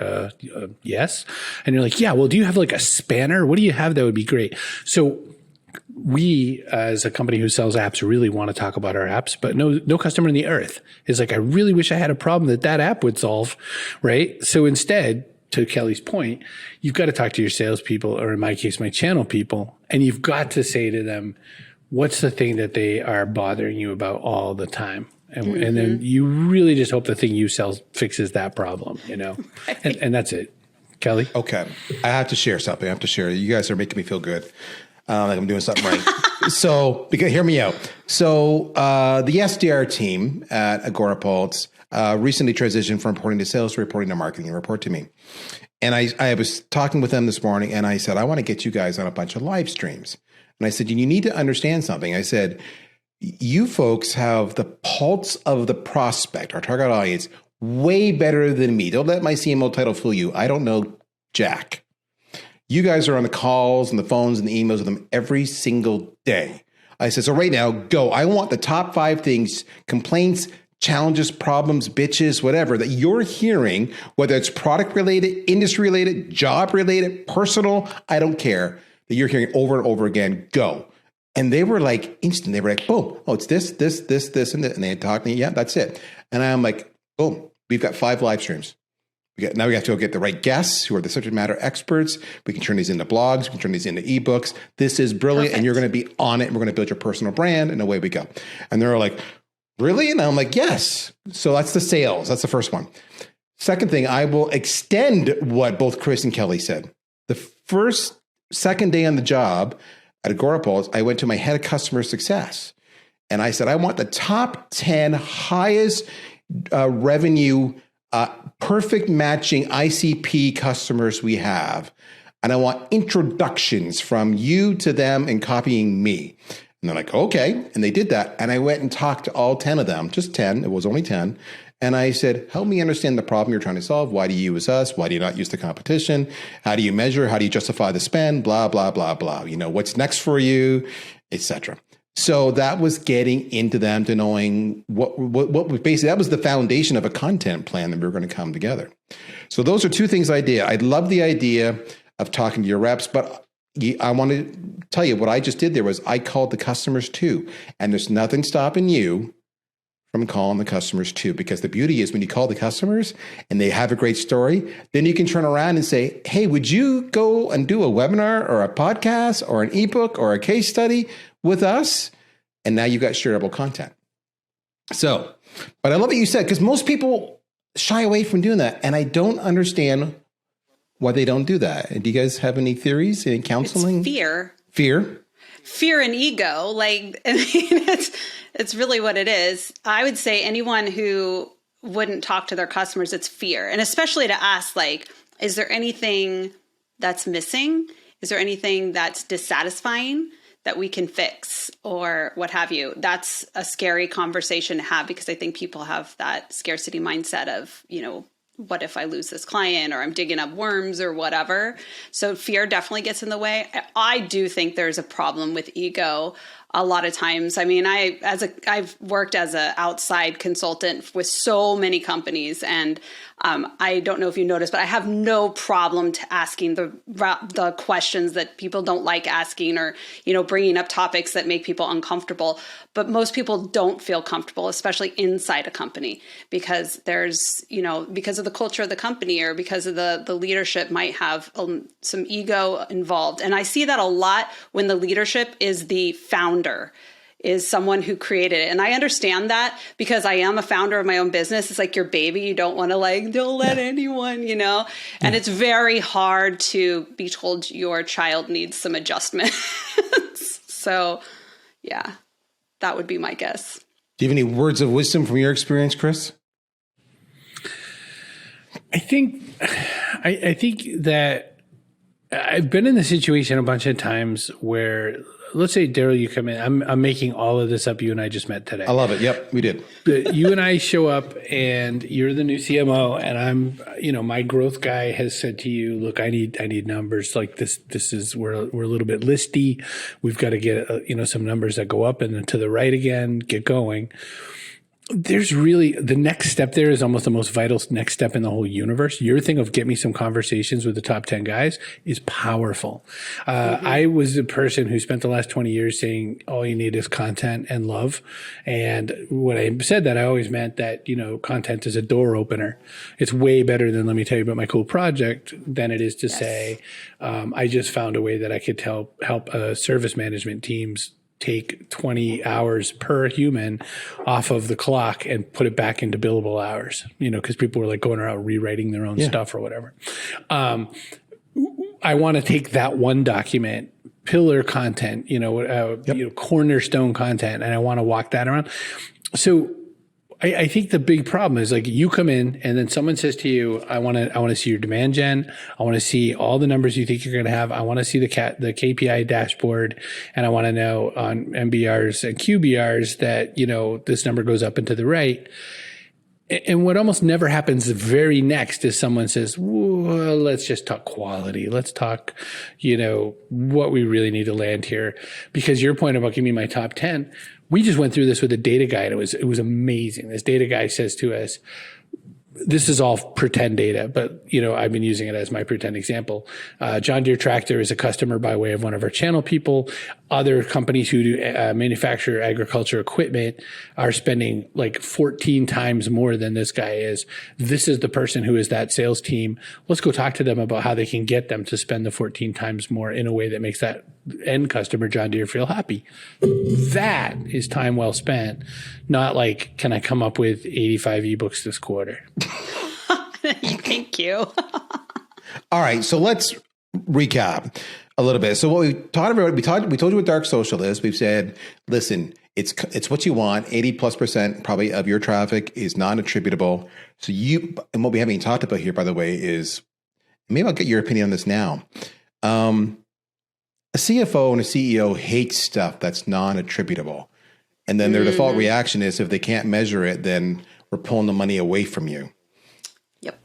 C: yes. And you're like, "Yeah, well, do you have like a spanner? What do you have that would be great?" So we, as a company who sells apps, really want to talk about our apps, but no customer in the earth is like, I really wish I had a problem that app would solve, right? So instead, to Kelly's point, you've got to talk to your salespeople, or in my case, my channel people, and you've got to say to them, what's the thing that they are bothering you about all the time? And then you really just hope the thing you sell fixes that problem, you know? Right. And that's it. Kelly?
A: Okay. I have to share something. You guys are making me feel good. Like I'm doing something right. So, hear me out. So, the SDR team at Agorapulse recently transitioned from reporting to sales to reporting to marketing. Report to me. And I was talking with them this morning, and I said, I want to get you guys on a bunch of live streams. And I said, you need to understand something. I said, you folks have the pulse of the prospect, our target audience, way better than me. Don't let my CMO title fool you. I don't know jack. You guys are on the calls and the phones and the emails with them every single day. I said, so right now, go. I want the top 5 things, complaints, challenges, problems, bitches, whatever, that you're hearing, whether it's product related, industry related, job related, personal, I don't care, that you're hearing over and over again. Go. And they were like instant. They were like, boom. Oh, it's this, and this. And they had talked to me. Yeah, that's it. And I'm like, boom, we've got 5 live streams. Now we have to go get the right guests who are the subject matter experts. We can turn these into blogs. We can turn these into ebooks. This is brilliant. Perfect. And you're going to be on it. And we're going to build your personal brand. And away we go. And they're like, really? And I'm like, yes. So that's the sales. That's the first one. Second thing, I will extend what both Chris and Kelly said. The second day on the job at Agorapulse, I went to my head of customer success. And I said, I want the top 10 highest revenue perfect matching ICP customers we have. And I want introductions from you to them and copying me. And they're like, okay. And they did that. And I went and talked to all 10 of them, just 10. It was only 10. And I said, help me understand the problem you're trying to solve. Why do you use us? Why do you not use the competition? How do you measure? How do you justify the spend? Blah, blah, blah, blah. You know, what's next for you, etc. So that was getting into them to knowing what basically, that was the foundation of a content plan that we were going to come together. So those are 2 things I did. I love the idea of talking to your reps, but I want to tell you what I just did there was I called the customers too. And there's nothing stopping you from calling the customers too, because the beauty is when you call the customers and they have a great story, then you can turn around and say, hey, would you go and do a webinar or a podcast or an ebook or a case study with us? And now you've got shareable content. So, but I love what you said, because most people shy away from doing that. And I don't understand why they don't do that. And do you guys have any theories in counseling?
B: It's fear.
A: Fear
B: And ego. Like, I mean, it's really what it is. I would say anyone who wouldn't talk to their customers, it's fear. And especially to ask, like, is there anything that's missing? Is there anything that's dissatisfying that we can fix or what have you? That's a scary conversation to have, because I think people have that scarcity mindset of, you know, what if I lose this client, or I'm digging up worms or whatever. So fear definitely gets in the way. I do think there's a problem with ego a lot of times. I mean, I've worked as an outside consultant with so many companies, and I don't know if you noticed, but I have no problem to asking the questions that people don't like asking, or, you know, bringing up topics that make people uncomfortable. But most people don't feel comfortable, especially inside a company, because there's, you know, because of the culture of the company, or because of the leadership might have some ego involved. And I see that a lot when the leadership is the founder founder is someone who created it. And I understand that because I am a founder of my own business. It's like your baby. You don't want to don't let anyone, and it's very hard to be told your child needs some adjustment. So yeah, that would be my guess.
A: Do you have any words of wisdom from your experience, Chris?
C: I think that I've been in the situation a bunch of times where, let's say, Daryl, you come in. I'm making all of this up. You and I just met today.
A: I love it. Yep, we did.
C: But you and I show up, and you're the new CMO, and I'm, my growth guy has said to you, "Look, I need numbers like this. This is we're a little bit listy. We've got to get some numbers that go up and then to the right again. Get going." There's really the next step there is almost the most vital next step in the whole universe. Your thing of get me some conversations with the top 10 guys is powerful. I was the person who spent the last 20 years saying all you need is content and love. And when I said that, I always meant that, content is a door opener. It's way better than let me tell you about my cool project than it is to say, I just found a way that I could help service management teams take 20 hours per human off of the clock and put it back into billable hours, because people were like going around rewriting their own stuff or whatever. I want to take that one document, pillar content, cornerstone content, and I want to walk that around. So I think the big problem is like you come in and then someone says to you, I want to see your demand gen. I want to see all the numbers you think you're going to have. I want to see the KPI dashboard, and I want to know on MBRs and QBRs that, this number goes up and to the right. And what almost never happens the very next is someone says, well, let's just talk quality. Let's talk, what we really need to land here. Because your point about giving me my top 10, we just went through this with a data guy, and it was amazing. This data guy says to us, this is all pretend data, but I've been using it as my pretend example. John Deere Tractor is a customer by way of one of our channel people. Other companies who do manufacture agriculture equipment are spending like 14 times more than this guy is. This is the person who is that sales team. Let's go talk to them about how they can get them to spend the 14 times more in a way that makes that end customer, John Deere, feel happy. That is time well spent, not like, can I come up with 85 ebooks this quarter?
B: Thank you.
A: All right, so let's recap a little bit. So what we taught everybody, we told you what dark social is. We've said, listen, it's what you want. 80+% probably of your traffic is non-attributable. So and what we haven't even talked about here, by the way, is maybe I'll get your opinion on this now. A CFO and a CEO hate stuff that's non-attributable. And then their default reaction is if they can't measure it, then we're pulling the money away from you.
B: Yep.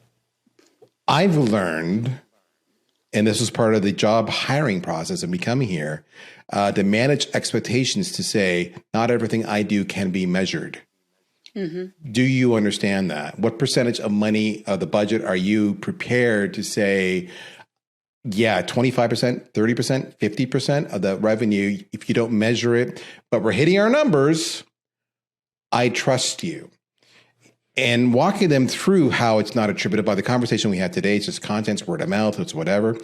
A: I've learned, and this was part of the job hiring process of me coming here, to manage expectations to say, not everything I do can be measured. Mm-hmm. Do you understand that? What percentage of money of the budget are you prepared to say, yeah, 25%, 30%, 50% of the revenue, if you don't measure it, but we're hitting our numbers, I trust you. And walking them through how it's not attributed by the conversation we had today, it's just contents, word of mouth, it's whatever,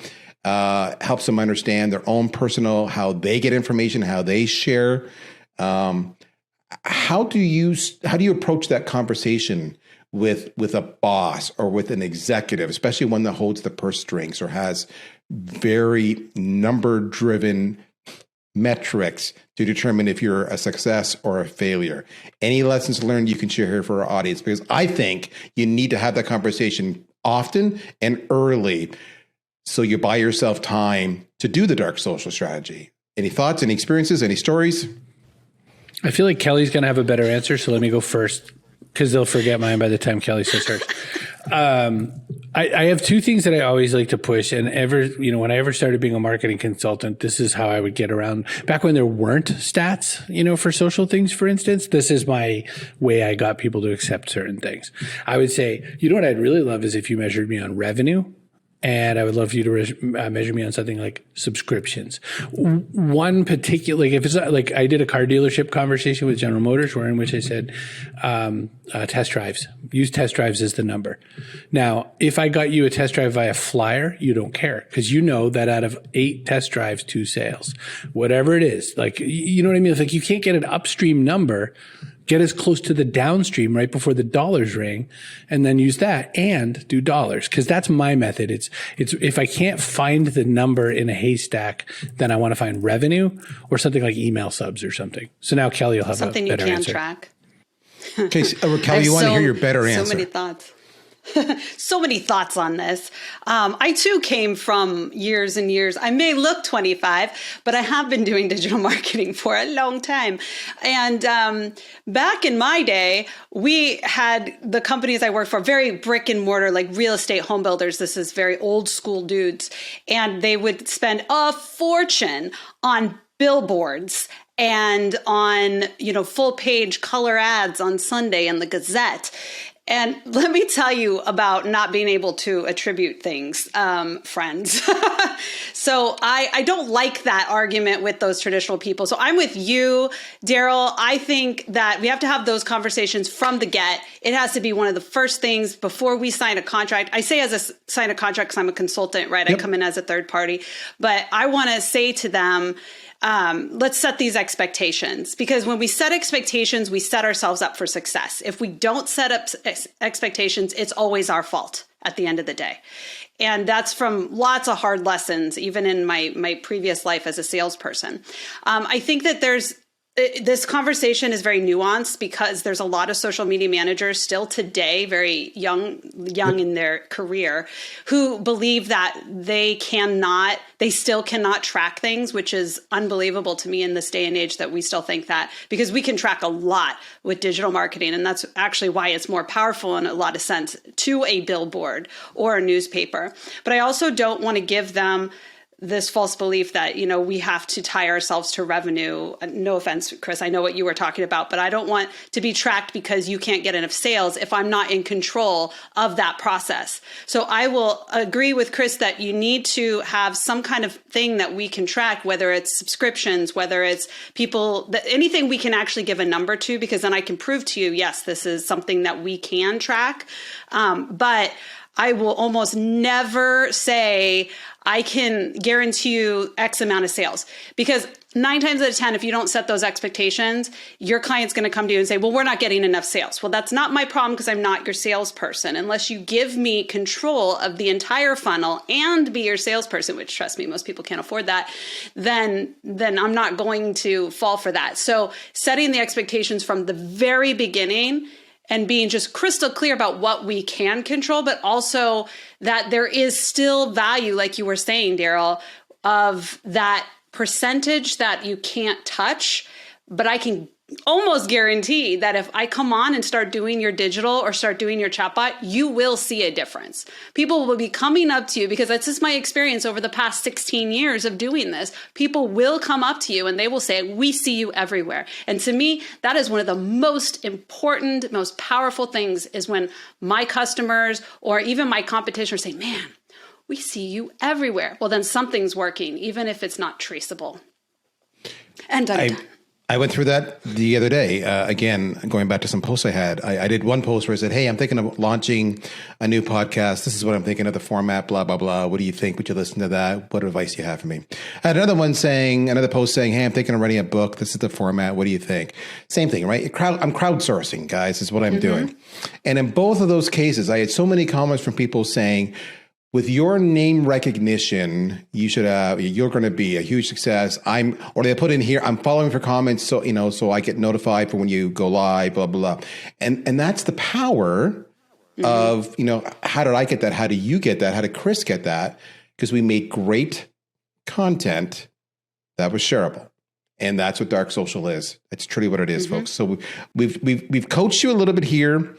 A: helps them understand their own personal, how they get information, how they share. How do you approach that conversation with a boss or with an executive, especially one that holds the purse strings or has very number-driven metrics to determine if you're a success or a failure? Any lessons learned you can share here for our audience? Because I think you need to have that conversation often and early so you buy yourself time to do the dark social strategy. Any thoughts, any experiences, any stories?
C: I feel like Kelly's going to have a better answer, so let me go first, because they'll forget mine by the time Kelly says hers. I have two things that I always like to push, and when I ever started being a marketing consultant, this is how I would get around. Back when there weren't stats, for social things, for instance, this is my way I got people to accept certain things. I would say, what I'd really love is if you measured me on revenue And I would love for you to measure me on something like subscriptions. One particular, like if it's like I did a car dealership conversation with General Motors, in which I said test drives. Use test drives as the number. Now, if I got you a test drive via flyer, you don't care because you know that out of 8 test drives, 2 sales, whatever it is. Like you know what I mean? It's like you can't get an upstream number. Get as close to the downstream right before the dollars ring and then use that and do dollars. Cause that's my method. It's if I can't find the number in a haystack, then I want to find revenue or something like email subs or something. So now Kelly will have
B: something
C: a better
B: you can
C: answer.
B: Track.
A: Okay. So, Kelly, you want to hear your better answer.
B: So many thoughts. So many thoughts on this. I too came from years and years. I may look 25, but I have been doing digital marketing for a long time. And back in my day, we had the companies I worked for, very brick and mortar, like real estate home builders. This is very old school dudes. And they would spend a fortune on billboards and on, full page color ads on Sunday in the Gazette. And let me tell you about not being able to attribute things, friends. So I don't like that argument with those traditional people. So I'm with you, Daryl. I think that we have to have those conversations from the get. It has to be one of the first things before we sign a contract. I say sign a contract because I'm a consultant, right? Yep. I come in as a third party. But I want to say to them, let's set these expectations, because when we set expectations, we set ourselves up for success. If we don't set up expectations, it's always our fault at the end of the day. And that's from lots of hard lessons, even in my previous life as a salesperson. I think that this conversation is very nuanced because there's a lot of social media managers still today, very young in their career, who believe that they still cannot track things, which is unbelievable to me in this day and age that we still think that, because we can track a lot with digital marketing. And that's actually why it's more powerful in a lot of sense to a billboard or a newspaper. But I also don't want to give them this false belief that, we have to tie ourselves to revenue. No offense, Chris, I know what you were talking about, but I don't want to be tracked because you can't get enough sales if I'm not in control of that process. So I will agree with Chris that you need to have some kind of thing that we can track, whether it's subscriptions, whether it's people, anything we can actually give a number to, because then I can prove to you, yes, this is something that we can track. But I will almost never say I can guarantee you X amount of sales, because 9 times out of 10, if you don't set those expectations, your client's going to come to you and say, well, we're not getting enough sales. Well, that's not my problem because I'm not your salesperson. Unless you give me control of the entire funnel and be your salesperson, which, trust me, most people can't afford that, then I'm not going to fall for that. So setting the expectations from the very beginning and being just crystal clear about what we can control, but also that there is still value, like you were saying, Daryl, of that percentage that you can't touch. But I can almost guarantee that if I come on and start doing your digital or start doing your chatbot, you will see a difference. People will be coming up to you, because that's just my experience over the past 16 years of doing this. People will come up to you and they will say, we see you everywhere. And to me, that is one of the most important, most powerful things, is when my customers or even my competition say, man, we see you everywhere. Well, then something's working, even if it's not traceable. And I'm done.
A: I went through that the other day. Again, going back to some posts I had. I did one post where I said, hey, I'm thinking of launching a new podcast. This is what I'm thinking of the format, blah, blah, blah. What do you think? Would you listen to that? What advice do you have for me? I had another post saying, hey, I'm thinking of writing a book. This is the format. What do you think? Same thing, right? I'm crowdsourcing, guys, is what I'm doing. And in both of those cases, I had so many comments from people saying, with your name recognition, you're going to be a huge success. Or they put in here, I'm following for comments, so I get notified for when you go live, blah, blah, blah. And that's the power of, how did I get that? How do you get that? How did Chris get that? Because we made great content that was shareable. And that's what dark social is. It's truly what it is, folks. So we've coached you a little bit here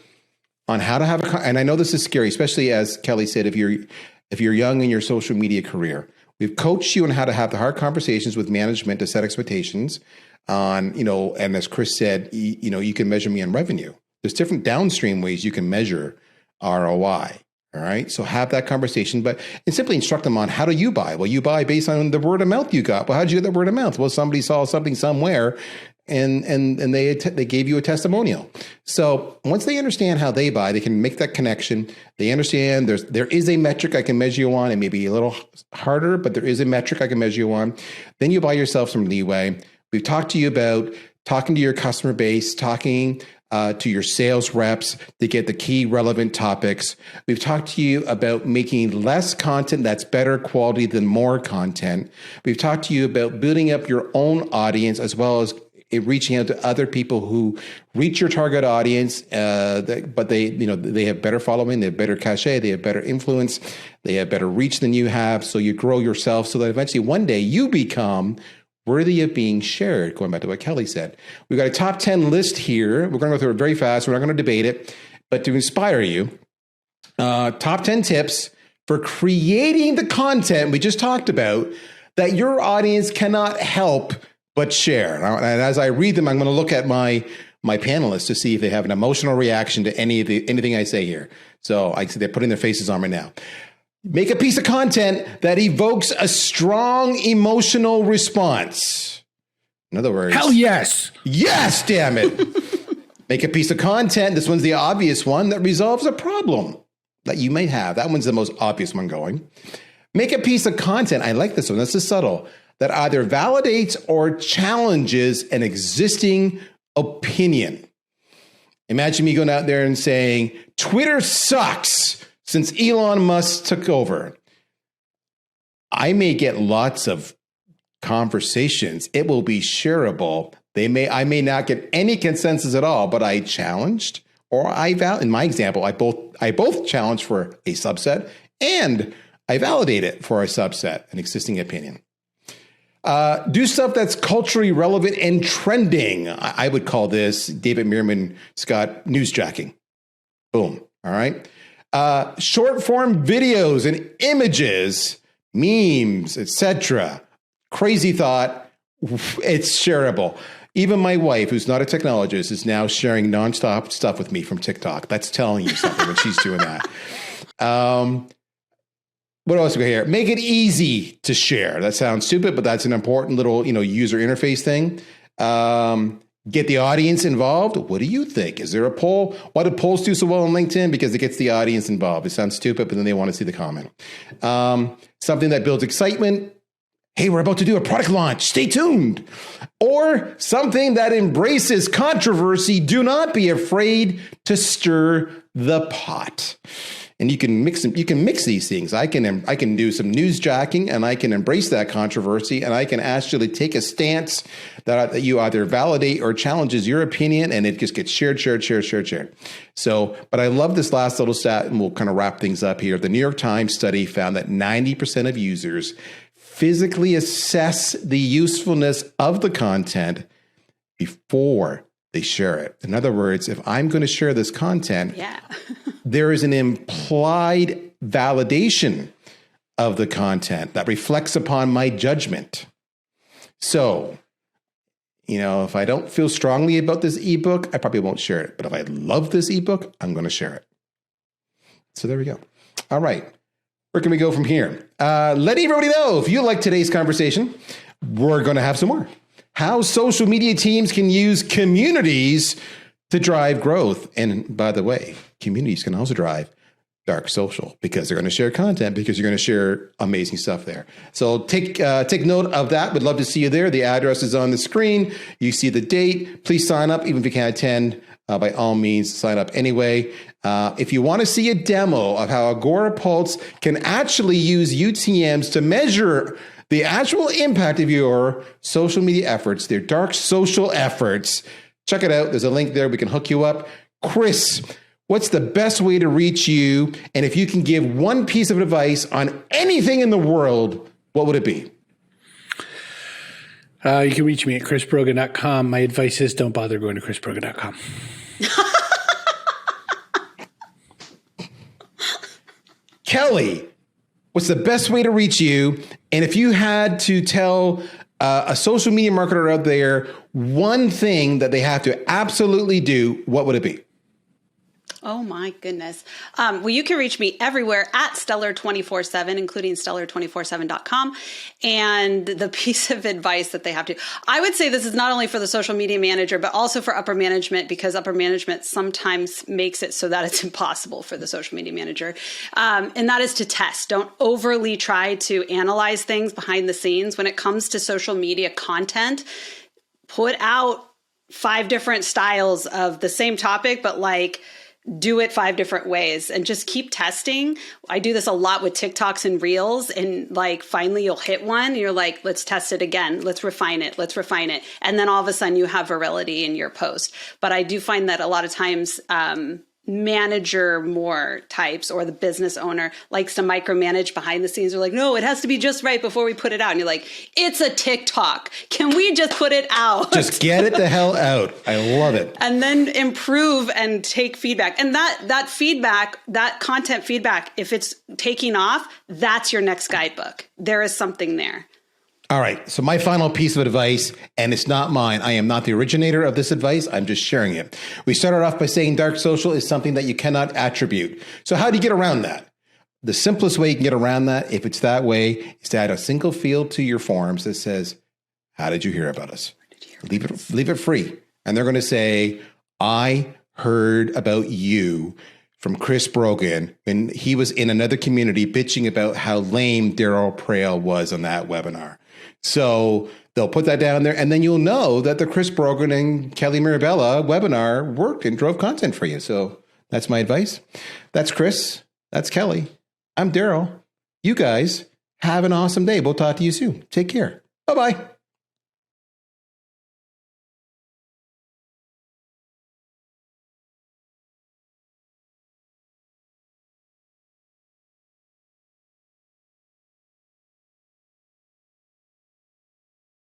A: on how to have and I know this is scary, especially as Kelly said, if you're young in your social media career. We've coached you on how to have the hard conversations with management to set expectations on, and as Chris said, you can measure me on revenue. There's different downstream ways you can measure ROI. All All right. So have that conversation, and simply instruct them on how do you buy? Well, you buy based on the word of mouth you got. Well, how did you get that word of mouth? Well, somebody saw something somewhere and they gave you a testimonial. So once they understand how they buy, they can make that connection. They understand there is a metric I can measure you on. It may be a little harder, but there is a metric I can measure you on. Then you buy yourself some leeway. We've talked to you about talking to your customer base, talking to your sales reps to get the key relevant topics. We've talked to you about making less content that's better quality than more content. We've talked to you about building up your own audience as well as reaching out to other people who reach your target audience, but they have better following, they have better cachet, they have better influence, they have better reach than you have. So you grow yourself so that eventually one day you become worthy of being shared, going back to what Kelly said. We've got a top 10 list here. We're going to go through it very fast. We're not going to debate it, but to inspire you, top 10 tips for creating the content we just talked about that your audience cannot help but share. And as I read them, I'm going to look at my panelists to see if they have an emotional reaction to anything I say here. So I see they're putting their faces on right now. Make a piece of content that evokes a strong emotional response. In other words,
C: hell yes.
A: Yes, damn it. Make a piece of content. This one's the obvious one that resolves a problem that you might have. That one's the most obvious one going. Make a piece of content. I like this one. This is subtle. That either validates or challenges an existing opinion. Imagine me going out there and saying, Twitter sucks since Elon Musk took over. I may get lots of conversations. It will be shareable. I may not get any consensus at all, but I challenged, or in my example, I both challenged for a subset and I validate it for a subset, an existing opinion. Do stuff that's culturally relevant and trending. I would call this, David Meerman Scott, newsjacking. Boom. All right. Short form videos and images, memes, etc. Crazy thought. It's shareable. Even my wife, who's not a technologist, is now sharing nonstop stuff with me from TikTok. That's telling you something when she's doing that. What else do we got here? Make it easy to share. That sounds stupid, but that's an important little, user interface thing. Get the audience involved. What do you think? Is there a poll? Why do polls do so well on LinkedIn? Because it gets the audience involved. It sounds stupid, but then they want to see the comment. Something that builds excitement. Hey, we're about to do a product launch. Stay tuned. Or something that embraces controversy. Do not be afraid to stir the pot. And you can mix them. You can mix these things. I can do some newsjacking, and I can embrace that controversy, and I can actually take a stance that you either validate or challenges your opinion, and it just gets shared. So, but I love this last little stat, and we'll kind of wrap things up here. The New York Times study found that 90% of users physically assess the usefulness of the content before they share it. In other words, if I'm going to share this content, there is an implied validation of the content that reflects upon my judgment. So, if I don't feel strongly about this ebook, I probably won't share it. But if I love this ebook, I'm going to share it. So there we go. All right. Where can we go from here? Let everybody know if you like today's conversation, we're going to have some more. How social media teams can use communities to drive growth. And by the way, communities can also drive dark social because they're going to share content, because you're going to share amazing stuff there. So take note of that. We'd love to see you there. The address is on the screen. You see the date. Please sign up. Even if you can't attend, by all means, sign up anyway. If you want to see a demo of how Agorapulse can actually use UTMs to measure the actual impact of your social media efforts, their dark social efforts, check it out. There's a link there. We can hook you up. Chris, what's the best way to reach you? And if you can give one piece of advice on anything in the world, what would it be?
C: You can reach me at chrisbrogan.com. My advice is don't bother going to chrisbrogan.com.
A: Kelly, what's the best way to reach you? And if you had to tell a social media marketer out there one thing that they have to absolutely do, what would it be?
B: Oh my goodness. Well, you can reach me everywhere at Stellar247, including Stellar247.com. And the piece of advice that they have to, I would say this is not only for the social media manager, but also for upper management, because upper management sometimes makes it so that it's impossible for the social media manager. And that is to test. Don't overly try to analyze things behind the scenes. When it comes to social media content, put out 5 different styles of the same topic, but like, do it 5 different ways and just keep testing. I do this a lot with TikToks and Reels, and like finally you'll hit one and you're like, let's test it again. Let's refine it. Let's refine it. And then all of a sudden you have virility in your post. But I do find that a lot of times, manager more types or the business owner likes to micromanage behind the scenes. They're like, no, it has to be just right before we put it out. And you're like, it's a TikTok. Can we just put it out?
A: Just get it the hell out. I love it.
B: And then improve and take feedback. And that feedback, that content feedback, if it's taking off, that's your next guidebook. There is something there.
A: All right. So my final piece of advice, and it's not mine. I am not the originator of this advice. I'm just sharing it. We started off by saying dark social is something that you cannot attribute. So how do you get around that? The simplest way you can get around that, if it's that way, is to add a single field to your forms that says, how did you hear about us? Leave it free. And they're going to say, I heard about you from Chris Brogan when he was in another community bitching about how lame Daryl Prale was on that webinar. So they'll put that down there, and then you'll know that the Chris Brogan and Kelly Mirabella webinar worked and drove content for you. So that's my advice. That's Chris. That's Kelly. I'm Daryl. You guys have an awesome day. We'll talk to you soon. Take care. Bye-bye.